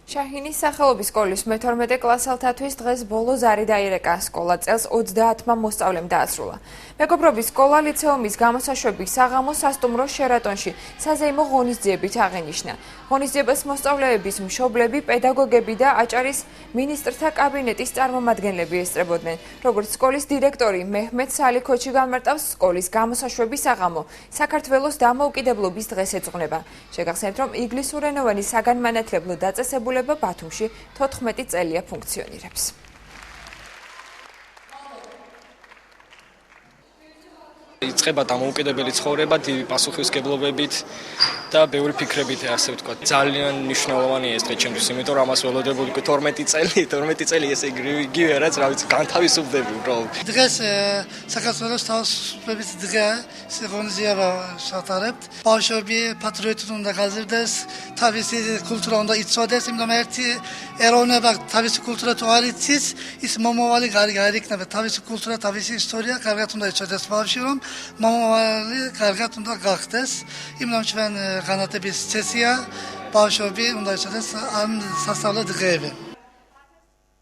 შაჰინის სახელობის სკოლის მე-12 კლასელთათვის დღეს ბოლოს არი დაირეკა. სკოლა წელს 30-მა მოსწავლემ დაასრულა. მეგობრობის სკოლა ლიცეუმის გამოსაშვების საღამოს სასტუმრო შერატონში საზეიმო ღონისძიებით აღენიშნა. ღონისძიებას მოსწავლეების მშობლები, პედაგოგები და აჭარის მინისტრთა კაბინეტის წარმომადგენლები ესწრებოდნენ. როგორც სკოლის დირექტორი მეჰმედ სალიქოჩი განმარტავს, სკოლის გამოსაშვების საღამო საქართველოს დამოუკიდებლობის დღეს ეძღვნება. შეგახსენებთ, რომ ინგლისურენოვანი საგანმანათლებლო დაწესებულება ბათუმში 14 წელია ფუნქციონირებს. იწყება დამოუკიდებელი ცხოვრება დიდი პასუხისმგებლობებით და ბევრი ფიქრებით, ასე ვთქვათ. ძალიან მნიშვნელოვანია ეს დღე ჩემთვის, იმიტომ რომ ამას ველოდებოდი 12 წელი ესე იგივე რაც რა ვიცი, განთავისუფლდები უბრალოდ. დღეს საქართველოს თავისუფლების დღეა, ღონისძიება შევატარებთ. ბავშვები პატრიოტიზმი უნდა გაზრდეს, თავისი კულტურა უნდა იცოდეს, იმიტომ ერთი ეროვნება თავისი კულტურა თუ არ იცის, ის მომავალი არ იქნება. თავისი კულტურა, თავისი ისტორია კარგად უნდა იცოდეს ბავშვი, რომ მომავალი კარგად უნდა გახდეს. იმიტომ ჩვენ განათლების წესია, ბავშვები უნდა იცოდეს ამ სასწავლო დღეები.